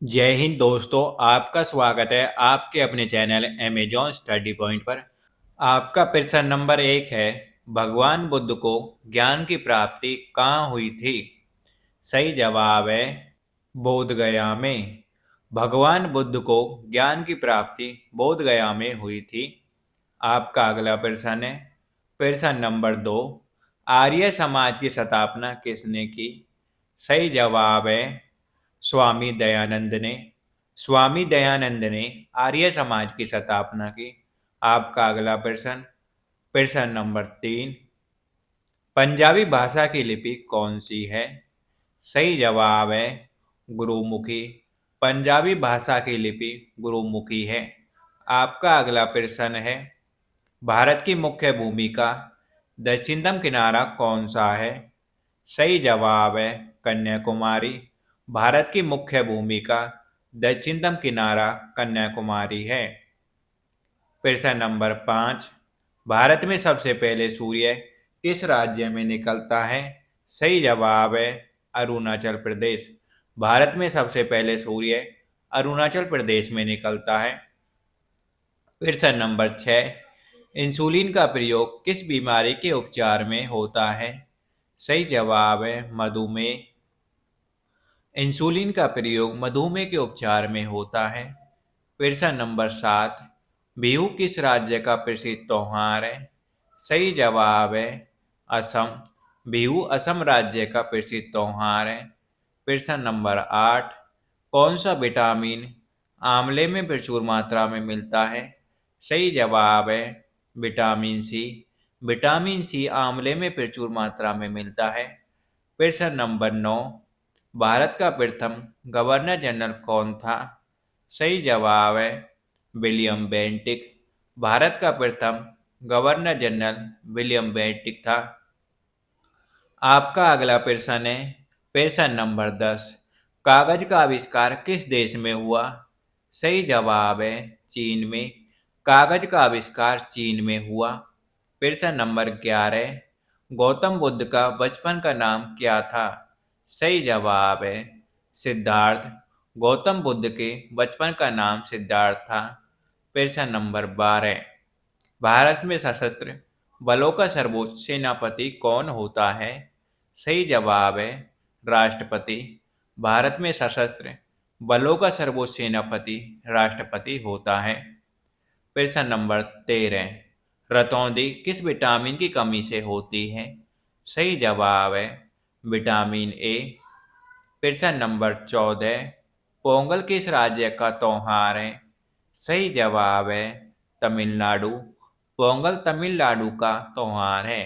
जय हिंद दोस्तों, आपका स्वागत है आपके अपने चैनल अमेजॉन स्टडी पॉइंट पर। आपका प्रश्न नंबर 1 है, भगवान बुद्ध को ज्ञान की प्राप्ति कहाँ हुई थी? सही जवाब है बोध गया में। भगवान बुद्ध को ज्ञान की प्राप्ति बोध गया में हुई थी। आपका अगला प्रश्न है, प्रश्न नंबर 2, आर्य समाज की स्थापना किसने की? सही जवाब है स्वामी दयानंद ने। स्वामी दयानंद ने आर्य समाज की स्थापना की। आपका अगला प्रश्न, प्रश्न नंबर 3, पंजाबी भाषा की लिपि कौन सी है? सही जवाब है गुरुमुखी। पंजाबी भाषा की लिपि गुरुमुखी है। आपका अगला प्रश्न है, भारत की मुख्य भूमि का दक्षिणतम किनारा कौन सा है? सही जवाब है कन्याकुमारी। भारत की मुख्य भूमि का दक्षिणतम किनारा कन्याकुमारी है। प्रश्न नंबर 5, भारत में सबसे पहले सूर्य किस राज्य में निकलता है? सही जवाब है अरुणाचल प्रदेश। भारत में सबसे पहले सूर्य अरुणाचल प्रदेश में निकलता है। प्रश्न नंबर 6, इंसुलिन का प्रयोग किस बीमारी के उपचार में होता है? सही जवाब है मधुमेह। इंसुलिन का प्रयोग मधुमेह के उपचार में होता है। प्रश्न नंबर 7, बिहू किस राज्य का प्रसिद्ध त्योहार है? सही जवाब है असम। बिहू असम राज्य का प्रसिद्ध त्योहार है। प्रश्न नंबर 8, कौन सा विटामिन आंवले में प्रचुर मात्रा में मिलता है? सही जवाब है विटामिन सी। विटामिन सी आंवले में प्रचुर मात्रा में मिलता है। प्रश्न नंबर 9, भारत का प्रथम गवर्नर जनरल कौन था? सही जवाब है विलियम बेंटिक। भारत का प्रथम गवर्नर जनरल विलियम बेंटिक था। आपका अगला प्रश्न है, प्रश्न नंबर 10, कागज का आविष्कार किस देश में हुआ? सही जवाब है चीन में। कागज का आविष्कार चीन में हुआ। प्रश्न नंबर 11, गौतम बुद्ध का बचपन का नाम क्या था? सही जवाब है सिद्धार्थ। गौतम बुद्ध के बचपन का नाम सिद्धार्थ था। प्रश्न नंबर 12, भारत में सशस्त्र बलों का सर्वोच्च सेनापति कौन होता है? सही जवाब है राष्ट्रपति। भारत में सशस्त्र बलों का सर्वोच्च सेनापति राष्ट्रपति होता है। प्रश्न नंबर 13, रतौंधी किस विटामिन की कमी से होती है? सही जवाब है विटामिन ए। प्रश्न नंबर 14, पोंगल किस राज्य का त्योहार है? सही जवाब है तमिलनाडु। पोंगल तमिलनाडु का त्योहार है।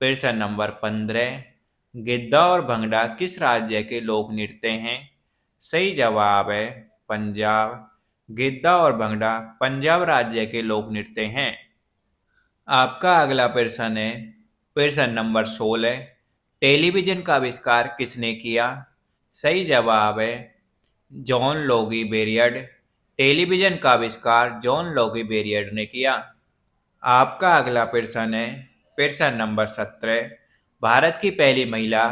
प्रश्न नंबर 15, गिद्दा और भंगड़ा किस राज्य के लोक नृत्य हैं? सही जवाब है पंजाब। गिद्दा और भंगड़ा पंजाब राज्य के लोक नृत्य हैं। आपका अगला प्रश्न है, प्रश्न नंबर 16, टेलीविजन का आविष्कार किसने किया? सही जवाब है जॉन लोगी बेरियड। टेलीविजन का आविष्कार जॉन लोगी बेरियड ने किया। आपका अगला प्रश्न है, प्रश्न नंबर 17, भारत की पहली महिला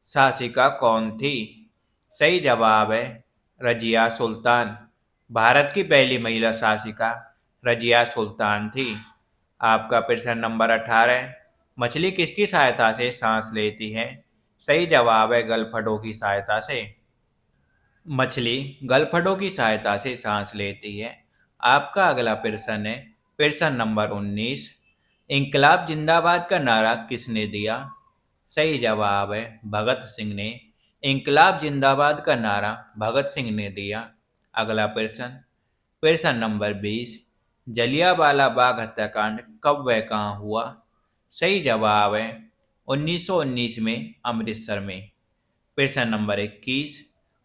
शासिका कौन थी? सही जवाब है रजिया सुल्तान। भारत की पहली महिला शासिका रजिया सुल्तान थी। आपका प्रश्न नंबर 18, मछली किसकी सहायता से सांस लेती है? सही जवाब है गलफडों की सहायता से। मछली गलफडों की सहायता से सांस लेती है। आपका अगला प्रश्न है, प्रश्न नंबर 19, इंकलाब जिंदाबाद का नारा किसने दिया? सही जवाब है भगत सिंह ने। इंकलाब जिंदाबाद का नारा भगत सिंह ने दिया। अगला प्रश्न, प्रश्न नंबर 20, जलियांवाला बाग हत्याकांड कब व कहाँ हुआ? सही जवाब है 1919 में अमृतसर में। प्रश्न नंबर 21,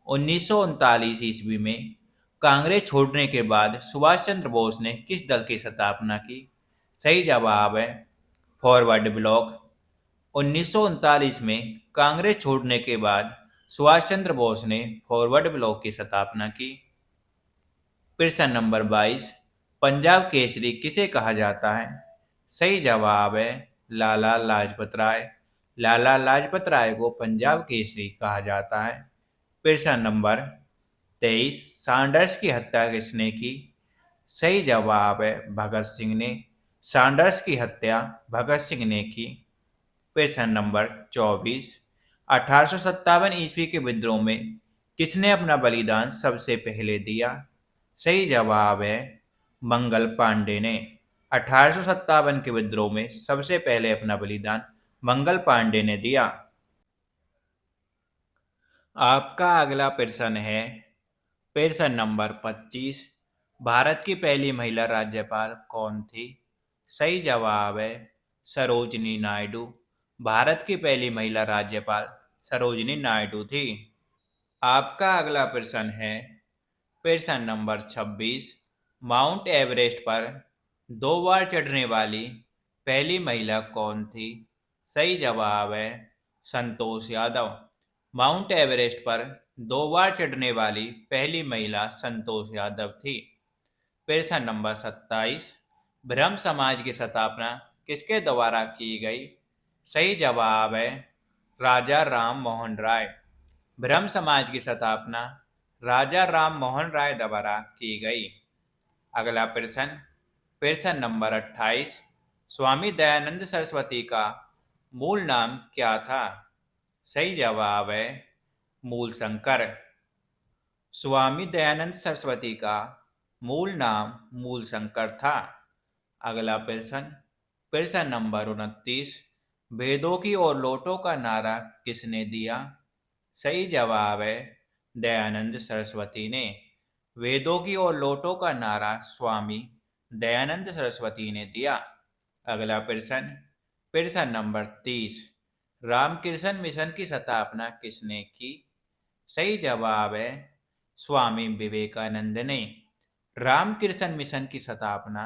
1939 ईस्वी में कांग्रेस छोड़ने के बाद सुभाष चंद्र बोस ने किस दल की स्थापना की? सही जवाब है फॉरवर्ड ब्लॉक। 1939 में कांग्रेस छोड़ने के बाद सुभाष चंद्र बोस ने फॉरवर्ड ब्लॉक की स्थापना की। प्रश्न नंबर 22, पंजाब केसरी किसे कहा जाता है? सही जवाब है लाला लाजपत राय। लाला लाजपत राय को पंजाब केसरी कहा जाता है। प्रश्न नंबर 23 सैंडर्स की हत्या किसने की? सही जवाब है भगत सिंह ने। सैंडर्स की हत्या भगत सिंह ने की। क्वेश्चन नंबर 24 1857 ईस्वी के विद्रोह में किसने अपना बलिदान सबसे पहले दिया? सही जवाब है मंगल पांडे ने। 1857 के विद्रोह में सबसे पहले अपना बलिदान मंगल पांडे ने दिया। आपका अगला प्रश्न है प्रश्न नंबर 25 भारत की पहली महिला राज्यपाल कौन थी? सही जवाब है सरोजिनी नायडू। भारत की पहली महिला राज्यपाल सरोजिनी नायडू थी। आपका अगला प्रश्न है प्रश्न नंबर 26 माउंट एवरेस्ट पर 2 बार चढ़ने वाली पहली महिला कौन थी? सही जवाब है संतोष यादव। माउंट एवरेस्ट पर 2 बार चढ़ने वाली पहली महिला संतोष यादव थी। प्रश्न नंबर 27 ब्रह्म समाज की स्थापना किसके द्वारा की गई? सही जवाब है राजा राम मोहन राय। ब्रह्म समाज की स्थापना राजा राम मोहन राय द्वारा की गई। अगला प्रश्न प्रश्न नंबर 28 स्वामी दयानंद सरस्वती का मूल नाम क्या था? सही जवाब है मूल शंकर। स्वामी दयानंद सरस्वती का मूल नाम मूल शंकर था। अगला प्रश्न प्रश्न नंबर 29 वेदों की और लोटों का नारा किसने दिया? सही जवाब है दयानंद सरस्वती ने। वेदों की और लोटों का नारा स्वामी दयानंद सरस्वती ने दिया। अगला प्रश्न प्रश्न नंबर 30 रामकृष्ण मिशन की स्थापना किसने की? सही जवाब है स्वामी विवेकानंद ने। रामकृष्ण मिशन की स्थापना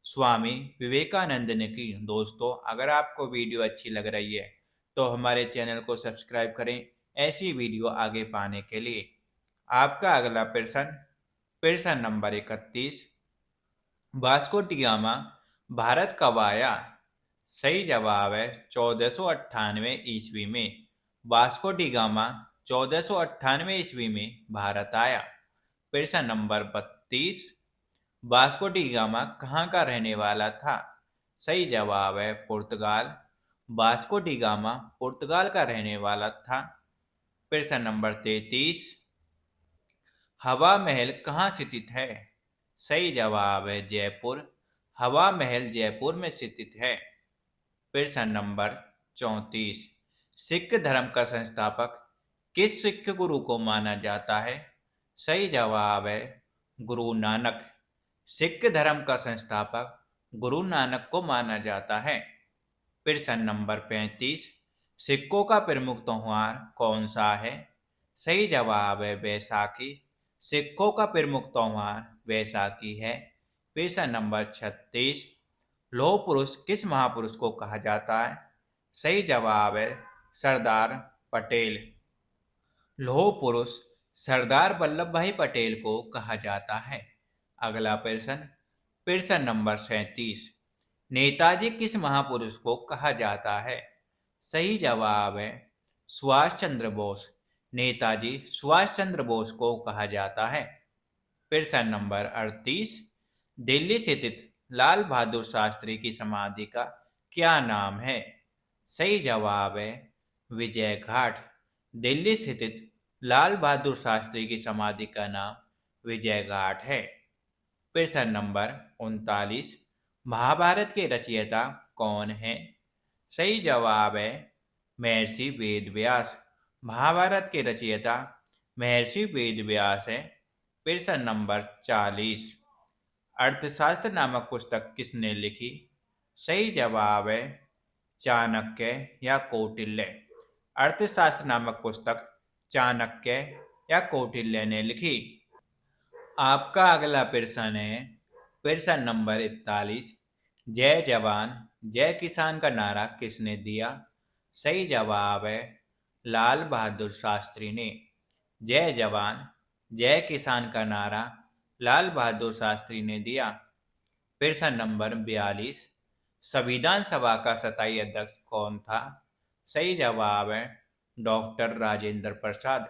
स्वामी विवेकानंद ने की। दोस्तों अगर आपको वीडियो अच्छी लग रही है तो हमारे चैनल को सब्सक्राइब करें ऐसी वीडियो आगे पाने के लिए। आपका अगला प्रश्न प्रश्न number 31 Vasco D gamma Bharat कब आया? सही जवाब है 1498 ईस्वी में। वास्को डी गामा 1498 ईस्वी में भारत आया। प्रश्न नंबर 32 वास्को डी गामा कहाँ का रहने वाला था? सही जवाब है पुर्तगाल। वास्को डी गामा पुर्तगाल का रहने वाला था। प्रश्न नंबर 33 हवा महल कहाँ स्थित है? सही जवाब है जयपुर। हवा महल जयपुर में स्थित है। प्रश्न नंबर 34 सिख धर्म का संस्थापक किस सिख गुरु को माना जाता है? सही जवाब है गुरु नानक। सिख धर्म का संस्थापक गुरु नानक को माना जाता है। प्रश्न नंबर 35 सिखों का प्रमुख त्योहार कौन सा है? सही जवाब है बैसाखी। सिखों का प्रमुख त्योहार बैसाखी है। प्रश्न नंबर 36 लौह पुरुष किस महापुरुष को कहा जाता है? सही जवाब है सरदार पटेल। लौह पुरुष सरदार वल्लभ भाई पटेल को कहा जाता है। अगला प्रश्न प्रश्न नंबर 37 नेताजी किस महापुरुष को कहा जाता है? सही जवाब है सुभाष चंद्र बोस। नेताजी सुभाष चंद्र बोस को कहा जाता है। प्रश्न नंबर 38 दिल्ली स्थित लाल बहादुर शास्त्री की समाधि का क्या नाम है? सही जवाब है विजय घाट। दिल्ली स्थित लाल बहादुर शास्त्री की समाधि का नाम विजय घाट है। प्रश्न नंबर 39 महाभारत के रचयिता कौन है? सही जवाब है महर्षि वेदव्यास। महाभारत के रचयिता महर्षि वेदव्यास है। प्रश्न नंबर 40 अर्थशास्त्र नामक पुस्तक किसने लिखी? सही जवाब है चाणक्य या कौटिल्य। अर्थशास्त्र नामक पुस्तक चाणक्य या कौटिल्य ने लिखी। आपका अगला प्रश्न है प्रश्न नंबर 41 जय जवान जय किसान का नारा किसने दिया? सही जवाब है लाल बहादुर शास्त्री ने। जय जवान जय किसान का नारा लाल बहादुर शास्त्री ने दिया। प्रश्न नंबर 42 संविधान सभा का स्थायी अध्यक्ष कौन था? सही जवाब है डॉक्टर राजेंद्र प्रसाद।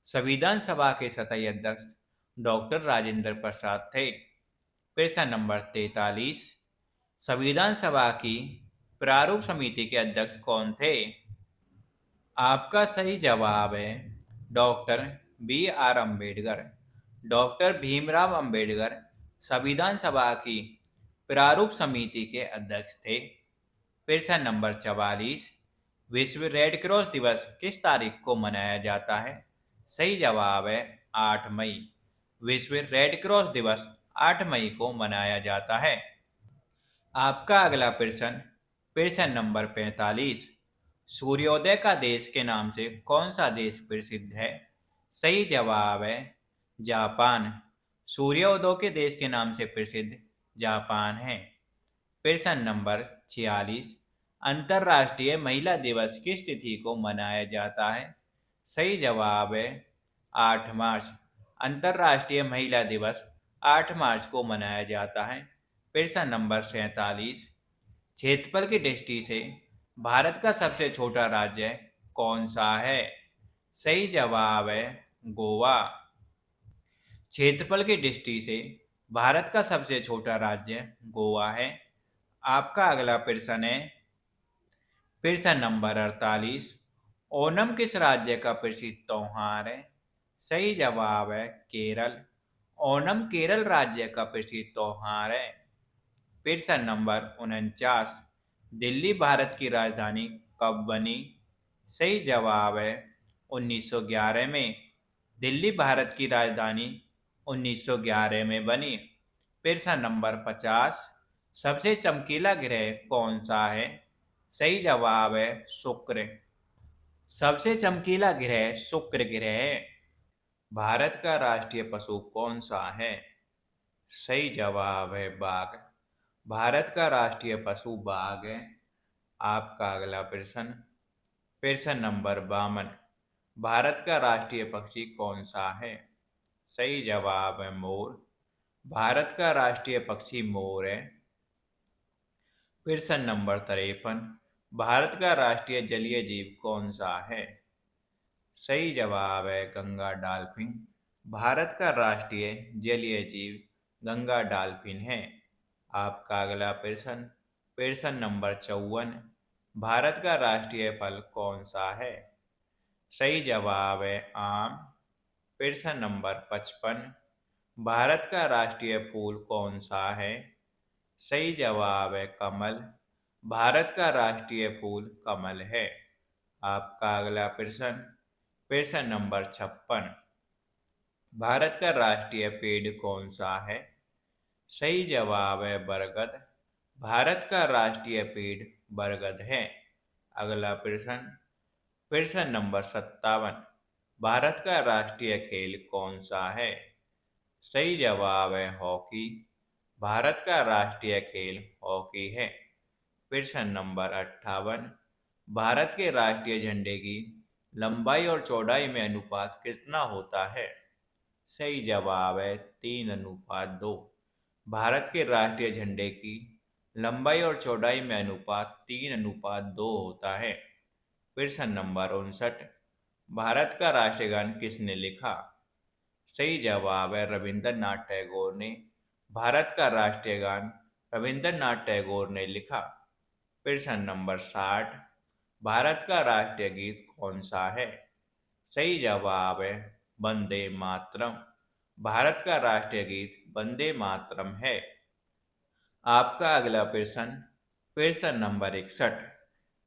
संविधान सभा के स्थायी अध्यक्ष डॉक्टर राजेंद्र प्रसाद थे। प्रश्न नंबर 43, संविधान सभा की प्रारूप समिति के अध्यक्ष कौन थे? आपका सही जवाब है doctor B. R. Ambedkar. Doctor Bhimrao Ambedkar संविधान सभा की प्रारूप समिति के अध्यक्ष थे। प्रश्न नंबर 44, विश्व रेड क्रॉस दिवस किस तारीख को मनाया जाता है? सही जवाब है 8 मई। विश्व रेड क्रॉस दिवस 8 मई को मनाया जाता है। आपका अगला प्रश्न, प्रश्न नंबर 45, सूर्योदय का देश के नाम से कौन सा देश प्रसिद्ध है? सही जवाब है जापान। सूर्योदय के देश के नाम से प्रसिद्ध जापान है। प्रश्न नंबर 46, अंतर्राष्ट्रीय महिला दिवस किस तिथि को मनाया जाता है? सही जवाब है 8 मार्च। अंतर्राष्ट्रीय महिला दिवस 8 मार्च को मनाया जाता है। प्रश्न नंबर 47, क्षेत्रफल की दृष्टि से भारत का सबसे छोटा राज्य कौन सा है? सही जवाब है गोवा। क्षेत्रफल की दृष्टि से भारत का सबसे छोटा राज्य गोवा है। आपका अगला प्रश्न है प्रश्न नंबर 48, ओणम किस राज्य का प्रसिद्ध त्योहार है? सही जवाब है केरल। ओणम केरल राज्य का प्रसिद्ध त्योहार है। प्रश्न नंबर 49, दिल्ली भारत की राजधानी कब बनी? सही जवाब है 1911 में। दिल्ली भारत की राजधानी 1911 में बनी। प्रश्न नंबर 50, सबसे चमकीला ग्रह कौन सा है? सही जवाब है शुक्र। सबसे चमकीला ग्रह शुक्र ग्रह है। भारत का राष्ट्रीय पशु कौन सा है? सही जवाब है बाघ। भारत का राष्ट्रीय पशु बाघ है। आपका अगला प्रश्न, प्रश्न नंबर 52, भारत का राष्ट्रीय पक्षी कौन सा है? सही जवाब है मोर। भारत का राष्ट्रीय पक्षी मोर है। प्रश्न नंबर 53, भारत का राष्ट्रीय जलीय जीव कौन सा है? सही जवाब है गंगा डॉल्फिन। भारत का राष्ट्रीय जलीय जीव गंगा डॉल्फिन है। आपका अगला प्रश्न, प्रश्न नंबर 54, भारत का राष्ट्रीय फल कौन सा है? सही जवाब है आम। प्रश्न नंबर 55, भारत का राष्ट्रीय फूल कौन सा है? सही जवाब है कमल। भारत का राष्ट्रीय फूल कमल है। आपका अगला प्रश्न, प्रश्न नंबर 56, भारत का राष्ट्रीय पेड़ कौन सा है? सही जवाब है बरगद। भारत का राष्ट्रीय पेड़ बरगद है। अगला प्रश्न, प्रश्न नंबर 57, भारत का राष्ट्रीय खेल कौन सा है? सही जवाब है हॉकी। भारत का राष्ट्रीय खेल हॉकी है। प्रश्न नंबर 58, भारत के राष्ट्रीय झंडे की लंबाई और चौड़ाई में अनुपात कितना होता है? सही जवाब है 3:2। भारत के राष्ट्रीय झंडे की लंबाई और चौड़ाई में अनुपात 3:2 होता है। प्रश्न नंबर 59, भारत का राष्ट्रीय गान किसने लिखा? सही जवाब है रविंद्रनाथ टैगोर ने। भारत का राष्ट्रीय गान रविंद्रनाथ टैगोर ने लिखा। प्रश्न नंबर 60, भारत का राष्ट्रीय गीत कौन सा है? सही जवाब है वंदे मातरम। भारत का राष्ट्रीय गीत वंदे मातरम है। आपका अगला प्रश्न, प्रश्न नंबर 61,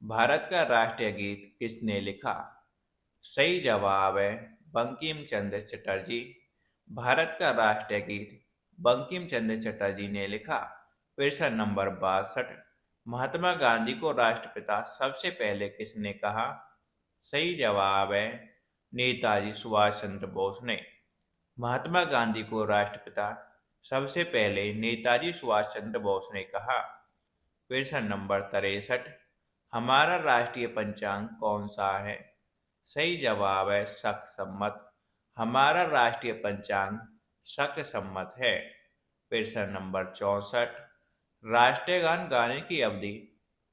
भारत का राष्ट्रीय गीत किसने लिखा? सही जवाब है बंकिम चंद्र चटर्जी। भारत का राष्ट्रीय गीत बंकिम चंद्र चटर्जी ने लिखा। प्रश्न नंबर 62, महात्मा गांधी को राष्ट्रपिता सबसे पहले किसने कहा? सही जवाब है नेताजी सुभाष चंद्र बोस ने। महात्मा गांधी को राष्ट्रपिता सबसे पहले नेताजी सुभाष चंद्र बोस ने कहा। प्रश्न नंबर 63, हमारा राष्ट्रीय पंचांग कौन सा है? सही जवाब है शक सम्मत। हमारा राष्ट्रीय पंचांग शक सम्मत है। प्रश्न नंबर 64, राष्ट्रीय गान गाने की अवधि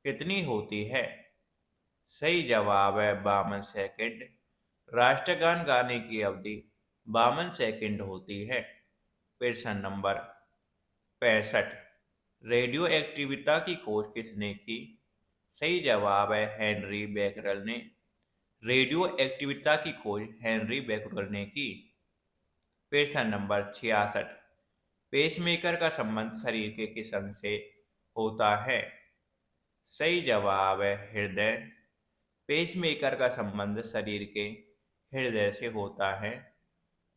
कितनी होती है? सही जवाब है 52 सेकंड। राष्ट्रगान गाने की अवधि 52 सेकंड होती है। प्रश्न नंबर 65। रेडियो एक्टिविटा की खोज किसने की? सही जवाब है हेनरी बेकरल ने। रेडियो एक्टिविटा की खोज हेनरी बेकरल ने की। प्रश्न नंबर 66। पेसमेकर का संबंध शरीर के किस अंग से होता है? सही जवाब है हृदय। पेसमेकर का संबंध शरीर के हृदय से होता है।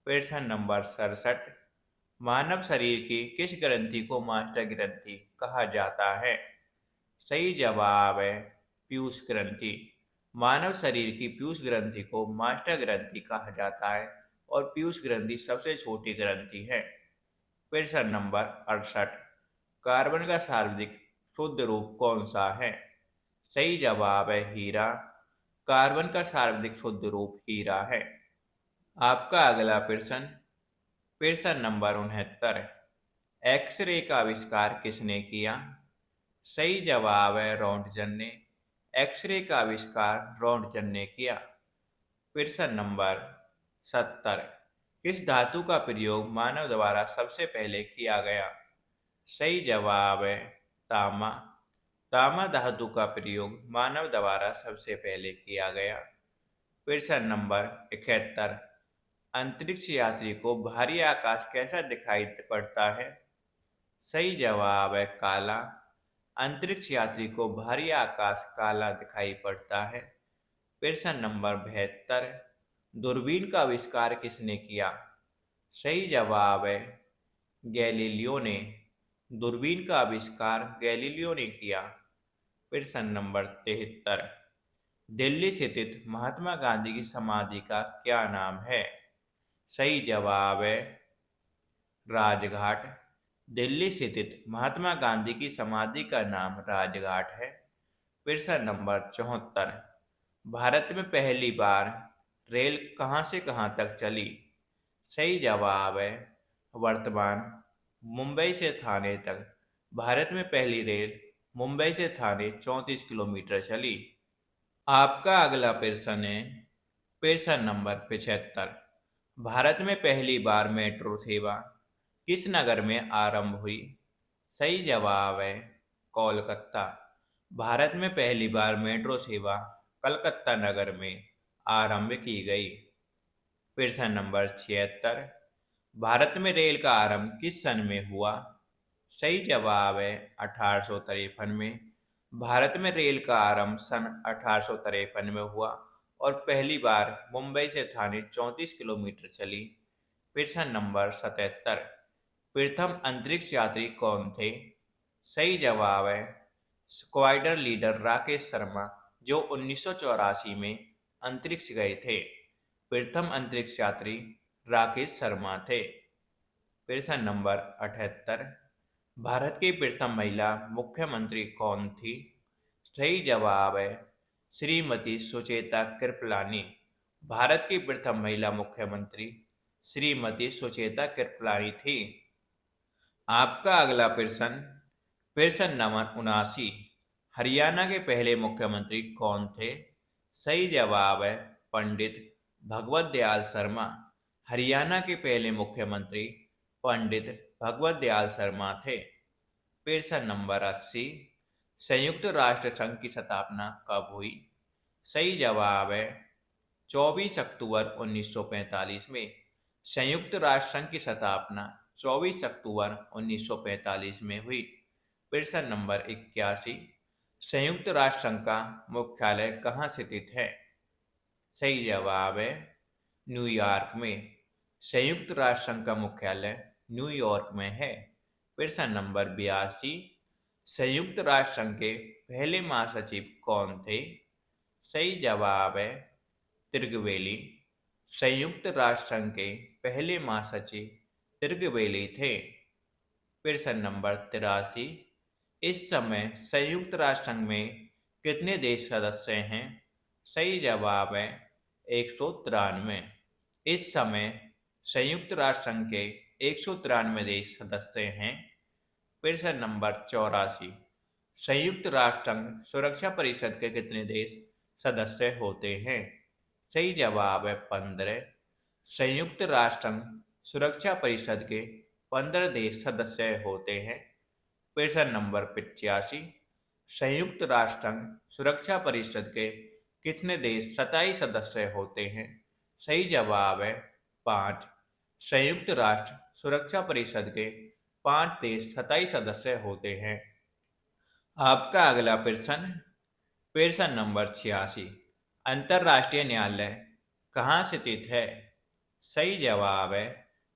प्रश्न नंबर 67। मानव शरीर की किस ग्रंथि को मास्टर ग्रंथि कहा जाता है? सही जवाब है पीयूष ग्रंथि। मानव शरीर की पीयूष ग्रंथि को मास्टर ग्रंथि कहा जाता है और पीयूष ग्रंथि सबसे छोटी ग्रंथि है। प्रश्न नंबर 68। कार्बन का सर्वाधिक शुद्ध रूप कौन सा है? सही जवाब है हीरा। कार्बन का सर्वाधिक शुद्ध रूप हीरा है। आपका अगला प्रश्न, प्रश्न नंबर 69। एक्सरे का आविष्कार किसने किया? सही जवाब है रॉन्टजन ने। एक्सरे का आविष्कार रॉन्टजन ने किया। प्रश्न नंबर 70। किस धातु का प्रयोग मानव द्वारा सबसे पहले किया गया? सही जवाब है तांबा। तांबा धातु का प्रयोग मानव द्वारा सबसे पहले किया गया। प्रश्न नंबर 71। अंतरिक्ष यात्री को भारी आकाश कैसा दिखाई पड़ता है? सही जवाब है काला। अंतरिक्ष यात्री को भारी आकाश काला दिखाई पड़ता है। प्रश्न नंबर 72। दूरबीन का आविष्कार किसने किया? सही जवाब है गैलीलियो ने। दूरबीन का आविष्कार गैलीलियो ने किया। प्रश्न नंबर 73। दिल्ली स्थित महात्मा गांधी की समाधि का क्या नाम है? सही जवाब है राजघाट। दिल्ली स्थित महात्मा गांधी की समाधि का नाम राजघाट है। प्रश्न नंबर 74। भारत में पहली बार रेल कहां से कहां तक चली? सही जवाब है वर्तमान मुंबई से थाने तक। भारत में पहली रेल मुंबई से थाने 34 किलोमीटर चली। आपका अगला प्रश्न है प्रश्न नंबर 75। भारत में पहली बार मेट्रो सेवा किस नगर में आरंभ हुई? सही जवाब है कोलकाता। भारत में पहली बार मेट्रो सेवा कलकत्ता नगर में आरंभ की गई। प्रश्न नंबर 76। भारत में रेल का आरंभ किस सन में हुआ? सही जवाब है 1853 में। भारत में रेल का आरंभ सन 1853 में हुआ और पहली बार मुंबई से थाने 34 किलोमीटर चली। प्रश्न नंबर 77। प्रथम अंतरिक्ष यात्री कौन थे? सही जवाब है स्क्वाड्रन लीडर राकेश शर्मा, जो 1984 में अंतरिक्ष गए थे। प्रथम अंतरिक्ष यात्री राकेश शर्मा थे। प्रश्न नंबर 78। भारत की प्रथम महिला मुख्यमंत्री कौन थी? सही जवाब है श्रीमती सुचेता कृपलानी। भारत की प्रथम महिला मुख्यमंत्री श्रीमती सुचेता कृपलानी थी। आपका अगला प्रश्न, प्रश्न नंबर 79। हरियाणा के पहले मुख्यमंत्री कौन थे? सही जवाब है पंडित भगवत दयाल शर्मा। हरियाणा के पहले मुख्यमंत्री पंडित भगवत दयाल शर्मा थे। प्रश्न नंबर 80। संयुक्त राष्ट्र संघ की स्थापना कब हुई? सही जवाब है 24 अक्टूबर 1945 में। संयुक्त राष्ट्र संघ की स्थापना 24 अक्टूबर 1945 में हुई। प्रश्न नंबर 81। संयुक्त राष्ट्र संघ का मुख्यालय कहाँ स्थित है? सही जवाब है न्यूयॉर्क में। संयुक्त राष्ट्र संघ का मुख्यालय न्यूयॉर्क में है। प्रश्न नंबर 82। संयुक्त राष्ट्र संघ के पहले महासचिव कौन थे? सही जवाब है तिरुगवेली। संयुक्त राष्ट्र संघ के पहले महासचिव तिरुगवेली थे। प्रश्न नंबर 83। इस समय संयुक्त राष्ट्र संघ में कितने देश सदस्य हैं? सही जवाब है 193। इस समय संयुक्त राष्ट्र संघ के 193 देश सदस्य हैं। प्रश्न नंबर 84। संयुक्त राष्ट्र संघ सुरक्षा परिषद के कितने देश सदस्य होते हैं? सही जवाब है 15। संयुक्त राष्ट्र संघ सुरक्षा परिषद के 15 देश सदस्य होते हैं। प्रश्न नंबर 85। संयुक्त राष्ट्र संघ सुरक्षा परिषद के कितने देश 27 सदस्य होते हैं? सही जवाब है 5। संयुक्त राष्ट्र सुरक्षा परिषद के 5 देश 27 सदस्य होते हैं। आपका अगला प्रश्न, प्रश्न नंबर 86। अंतर्राष्ट्रीय न्यायालय कहाँ स्थित है? सही जवाब है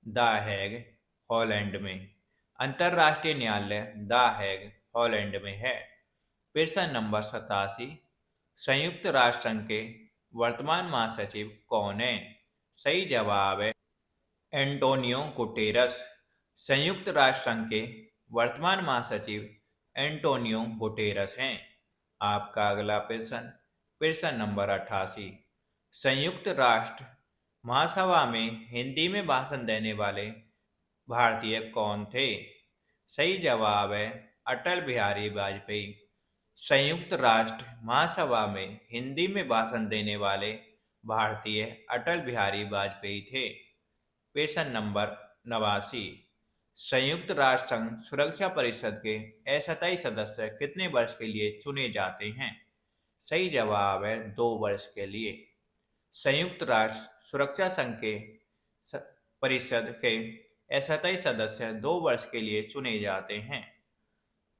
द हेग, हॉलैंड में। अंतर्राष्ट्रीय न्यायालय द हेग, हॉलैंड में है। प्रश्न नंबर 87। संयुक्त राष्ट्र संघ के वर्तमान महासचिव कौन है? सही जवाब है एंटोनियो गुटेरस। संयुक्त राष्ट्र संघ के वर्तमान महासचिव एंटोनियो गुटेरस हैं। आपका अगला प्रश्न, प्रश्न नंबर 88। संयुक्त राष्ट्र महासभा में हिंदी में भाषण देने वाले भारतीय कौन थे? सही जवाब है अटल बिहारी वाजपेयी। संयुक्त राष्ट्र महासभा में हिंदी में भाषण देने वाले भारतीय अटल बिहारी वाजपेयी थे। प्रश्न नंबर 89। संयुक्त राष्ट्र संघ सुरक्षा परिषद के अस्थायी सदस्य कितने वर्ष के लिए चुने जाते हैं? सही जवाब है 2 वर्ष के लिए। संयुक्त राष्ट्र सुरक्षा संघ के परिषद के अस्थायी सदस्य 2 वर्ष के लिए चुने जाते हैं।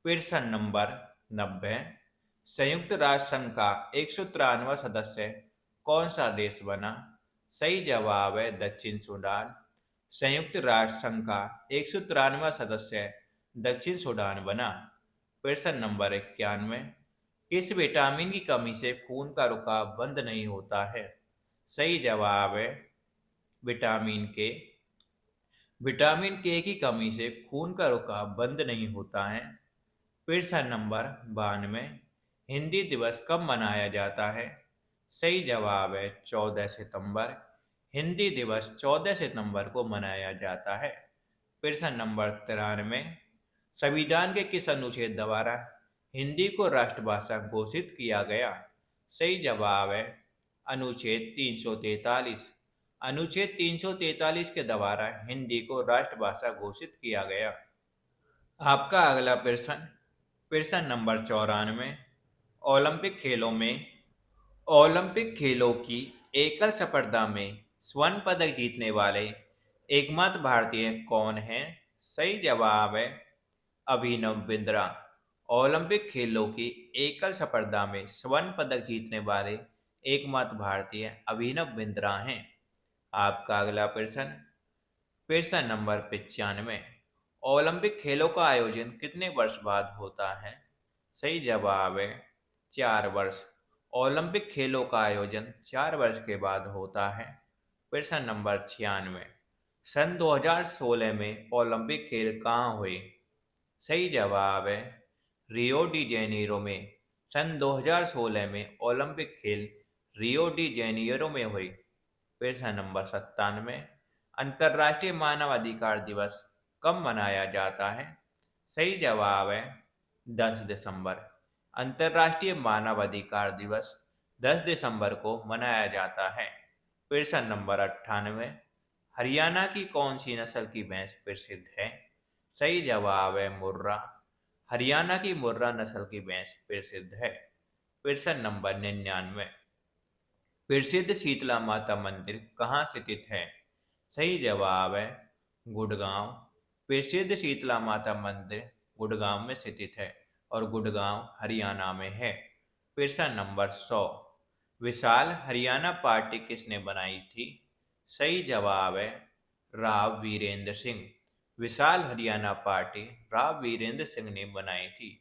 प्रश्न नंबर 90। संयुक्त राष्ट्र संघ का 193वां सदस्य कौन सा देश बना? सही जवाब है दक्षिण सूडान। संयुक्त राष्ट्र संघ का 193वां सदस्य दक्षिण सूडान बना। प्रश्न नंबर 91। किस विटामिन की कमी से खून का रुकाव बंद नहीं होता है? सही जवाब है विटामिन के। विटामिन के की कमी से खून का रुकाव बंद नहीं होता है। प्रश्न नंबर 92। हिंदी दिवस कब मनाया जाता है? सही जवाब है 14 सितंबर। हिंदी दिवस 14 सितंबर को मनाया जाता है। प्रश्न नंबर 93। संविधान के किस अनुच्छेद द्वारा हिंदी को राष्ट्रभाषा घोषित किया गया? सही जवाब है अनुच्छेद 343। अनुच्छेद 343 के द्वारा हिंदी को राष्ट्रभाषा घोषित किया गया। आपका अगला प्रश्न, प्रश्न नंबर 94। ओलंपिक खेलों की एकल स्पर्धा में स्वर्ण पदक जीतने वाले एकमात्र भारतीय कौन हैं? सही जवाब है अभिनव बिंद्रा। ओलंपिक खेलों की एकल स्पर्धा में स्वर्ण पदक जीतने वाले एकमात्र भारतीय अभिनव बिंद्रा हैं। आपका अगला प्रश्न, प्रश्न नंबर 95। ओलंपिक खेलों का आयोजन कितने वर्ष बाद होता है? सही जवाब है 4 वर्ष। ओलंपिक खेलों का आयोजन 4 वर्ष के बाद होता है। प्रश्न नंबर 96। सन 2016 में ओलंपिक खेल कहाँ हुए? सही जवाब है रियो डी जेनेरो में। सन 2016 में ओलंपिक खेल रियो डी जेनेरो में हुए। प्रश्न नंबर 97। अंतर्राष्ट्रीय मानवाधिकार दिवस कब मनाया जाता है? सही जवाब है 10 दिसंबर। अंतर्राष्ट्रीय मानवाधिकार दिवस 10 दिसंबर को मनाया जाता है। प्रश्न नंबर 98। हरियाणा की कौन सी नस्ल की भैंस प्रसिद्ध है? सही जवाब है मुर्रा। हरियाणा की मुर्रा नस्ल की भैंस प्रसिद्ध है। प्रश्न नंबर 99। प्रसिद्ध शीतला माता मंदिर कहाँ स्थित है? सही जवाब है गुड़गांव। प्रसिद्ध शीतला माता मंदिर गुड़गांव में स्थित है और गुड़गांव हरियाणा में है। प्रश्न नंबर 100। विशाल हरियाणा पार्टी किसने बनाई थी? सही जवाब है राव वीरेंद्र सिंह। विशाल हरियाणा पार्टी राव वीरेंद्र सिंह ने बनाई थी।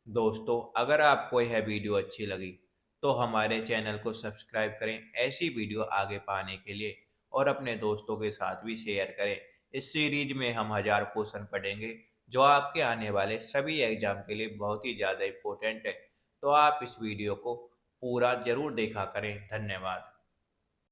दोस्तों, अगर आपको यह वीडियो अच्छी लगी तो हमारे चैनल को सब्सक्राइब करें ऐसी वीडियो आगे पाने के लिए, और अपने दोस्तों के साथ भी शेयर करें। इस सीरीज में हम 1000 क्वेश्चन पढ़ेंगे जो आपके आने वाले सभी एग्जाम के लिए बहुत ही ज़्यादा इम्पोर्टेंट है। तो आप इस वीडियो को पूरा जरूर देखा करें। धन्यवाद।